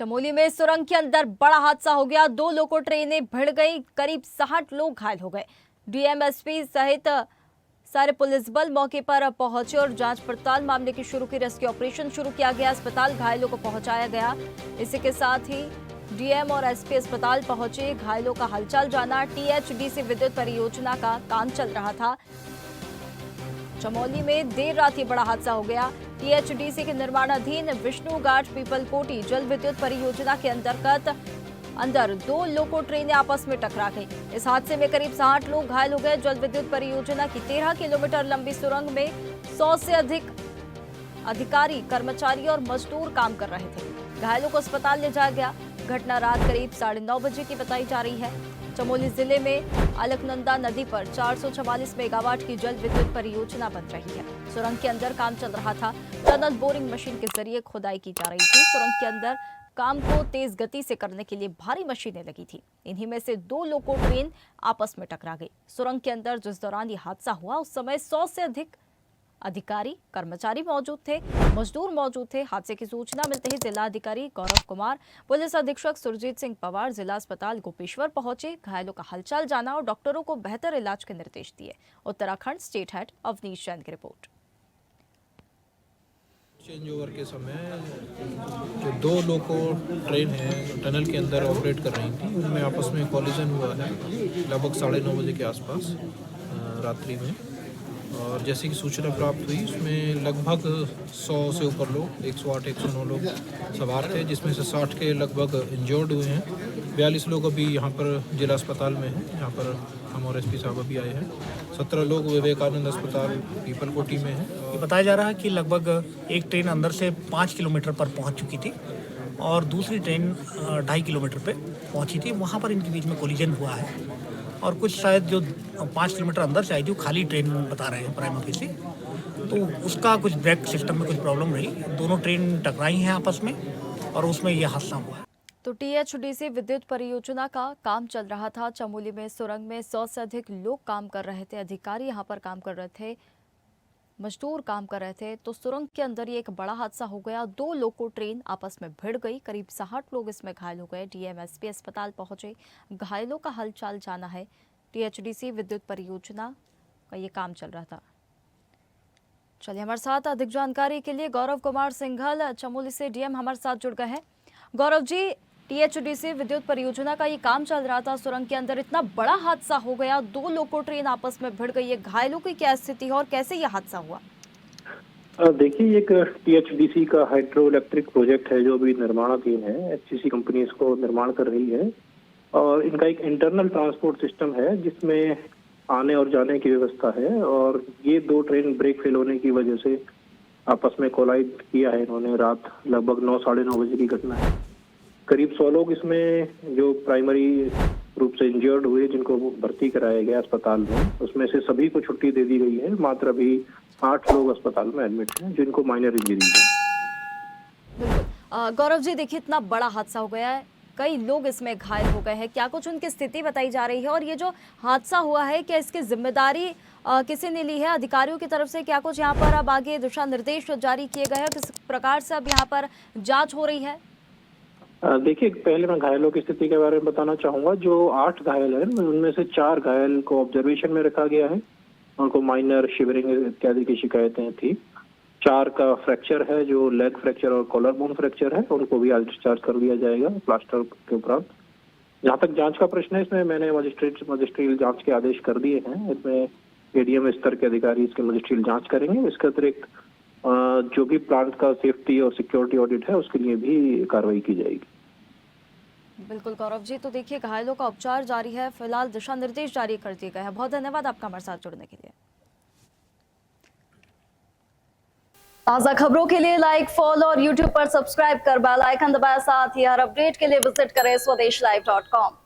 चमोली में सुरंग के अंदर बड़ा हादसा हो गया। 2 लोको ट्रेनें भिड़ गई, करीब 60 लोग घायल हो गए। डीएमएसपी सहित सारे पुलिस बल मौके पर पहुंचे और जांच पड़ताल मामले की शुरू की। रेस्क्यू ऑपरेशन शुरू किया गया। अस्पताल घायलों को पहुंचाया गया। इसी के साथ ही डीएम और एसपी अस्पताल पहुंचे, घायलों का हालचाल जाना। टीएचडीसी विद्युत परियोजना का काम चल रहा था। चमोली में देर रात ये बड़ा हादसा हो गया। टीएचडीसी के निर्माणाधीन विष्णु घाट पीपलकोटी जल विद्युत परियोजना के अंदर 2 लोको ट्रेनें आपस में टकरा गई। इस हादसे में करीब 60 लोग घायल हो गए। जल विद्युत परियोजना की 13 किलोमीटर लंबी सुरंग में 100 से अधिक अधिकारी, कर्मचारी और मजदूर काम कर रहे थे। घायलों को अस्पताल ले जाया गया। घटना रात करीब 9:30 बजे की बताई जा रही है। चमोली जिले में अलकनंदा नदी पर 444 मेगावाट की जल विद्युत परियोजना बन रही है। सुरंग के अंदर काम चल रहा था। टनल बोरिंग मशीन के जरिए खुदाई की जा रही थी। सुरंग के अंदर काम को तेज गति से करने के लिए भारी मशीनें लगी थी। इन्हीं में से 2 लोको ट्रेन आपस में टकरा गई। सुरंग के अंदर जिस दौरान ये हादसा हुआ उस समय 100 से अधिक अधिकारी, कर्मचारी मौजूद थे, मजदूर मौजूद थे। हादसे की सूचना मिलते ही जिला अधिकारी गौरव कुमार, पुलिस अधीक्षक सुरजीत सिंह पवार जिला अस्पताल गोपेश्वर पहुंचे, घायलों का हालचाल जाना और डॉक्टरों को बेहतर इलाज के निर्देश दिए। उत्तराखंड स्टेट हेड अवनीश जैन की रिपोर्ट। चेंज ओवर के समय जो 2 लोको ट्रेन है टनल के अंदर ऑपरेट कर रही थी, उनमें आपस में कॉलिजन हुआ है लगभग 9:30 बजे के आसपास रात्रि में। और जैसे कि सूचना प्राप्त हुई उसमें लगभग 100 से ऊपर लोग, 108-109 लोग सवार थे, जिसमें से 60 के लगभग इंजर्ड हुए हैं। 42 लोग अभी यहाँ पर जिला अस्पताल में हैं, यहाँ पर हम और एसपी साहब अभी आए हैं। 17 लोग विवेकानंद अस्पताल पीपलकोटी में हैं। ये बताया जा रहा है कि लगभग एक ट्रेन अंदर से 5 किलोमीटर पर पहुँच चुकी थी और दूसरी ट्रेन 2.5 किलोमीटर पे पहुँची थी। वहाँ पर इनके बीच में कोलिजन हुआ है और कुछ शायद जो 5 किलोमीटर अंदर से आई थी वो खाली ट्रेन बता रहे हैं प्राइम ऑफिस से, तो उसका कुछ ब्रेक सिस्टम में कुछ प्रॉब्लम रही। दोनों ट्रेन टकराई हैं आपस में और उसमें यह हादसा हुआ है। तो टीएचडीसी विद्युत परियोजना का काम चल रहा था। चमोली में सुरंग में 100 से अधिक लोग काम कर रहे थे, अधिकारी यहाँ पर काम कर रहे थे, मजदूर काम कर रहे थे। तो सुरंग के अंदर ये एक बड़ा हादसा हो गया। 2 लोको ट्रेन आपस में भिड़ गई, करीब 60 लोग इसमें घायल हो गए। डीएमएसपी अस्पताल पहुंचे, घायलों का हालचाल जाना है। टीएचडीसी विद्युत परियोजना का ये काम चल रहा था। चलिए, हमारे साथ अधिक जानकारी के लिए गौरव कुमार सिंघल चमोली से डीएम हमारे साथ जुड़ गए हैं। गौरव जी, टीएचडीसी विद्युत परियोजना का ये काम चल रहा था, सुरंग के अंदर इतना बड़ा हादसा हो गया, 2 लोको ट्रेन आपस में भिड़ गई है, घायलों की क्या स्थिति है और कैसे ये हादसा हुआ? देखिए, एक टीएचडीसी का हाइड्रो इलेक्ट्रिक प्रोजेक्ट है जो अभी निर्माणाधीन है। एचसीसी कंपनी इसको निर्माण कर रही है और इनका एक इंटरनल ट्रांसपोर्ट सिस्टम है जिसमें आने और जाने की व्यवस्था है। और ये 2 ट्रेन ब्रेक फेल होने की वजह से आपस में कोलाइड किया है इन्होंने। रात लगभग 9, 9:30 बजे की घटना है। करीब 100 लोग इसमें जो प्राइमरी रूप से इंजर्ड हुए, जिनको भर्ती कराया गया अस्पताल में, उसमें से सभी को छुट्टी दे दी गई है। मात्र अभी 8 लोग अस्पताल में एडमिट हैं जिनको माइनर इंजरीज है। बिल्कुल गौरव जी, देखिए इतना बड़ा हादसा हो गया है, कई लोग इसमें घायल हो गए हैं, क्या कुछ उनकी स्थिति बताई जा रही है? और ये जो हादसा हुआ है, क्या इसकी जिम्मेदारी किसी ने ली है अधिकारियों की तरफ से? क्या कुछ यहाँ पर अब आगे दिशा निर्देश जारी किए गए हैं? किस प्रकार से अब यहाँ पर जांच हो रही है? देखिए, पहले मैं घायलों की स्थिति के बारे में बताना चाहूंगा। जो 8 घायल हैं उनमें से 4 घायल को ऑब्जर्वेशन में रखा गया है। उनको माइनर शिवरिंग इत्यादि की शिकायतें थी। 4 का फ्रैक्चर है, जो लेग फ्रैक्चर और कॉलर बोन फ्रैक्चर है, उनको भी आज डिस्चार्ज कर दिया जाएगा प्लास्टर के उपरांत। जहाँ तक जांच का प्रश्न है, इसमें मैंने मजिस्ट्रियल जांच के आदेश कर दिए हैं। इसमें एडीएम स्तर के अधिकारी इसके मजिस्ट्रियल जांच करेंगे। इसके अतिरिक्त जो भी प्लांट का सेफ्टी और सिक्योरिटी ऑडिट है उसके लिए भी कार्रवाई की जाएगी। बिल्कुल गौरव जी, तो देखिए घायलों का उपचार जारी है, फिलहाल दिशा निर्देश जारी कर दिए गए हैं। बहुत धन्यवाद आपका हमारे साथ जुड़ने के लिए। ताज़ा खबरों के लिए लाइक, फॉलो और यूट्यूब पर सब्सक्राइब कर बेल आइकन दबाएं। साथ ही हर अपडेट के लिए विजिट करें स्वदेशलाइव.com।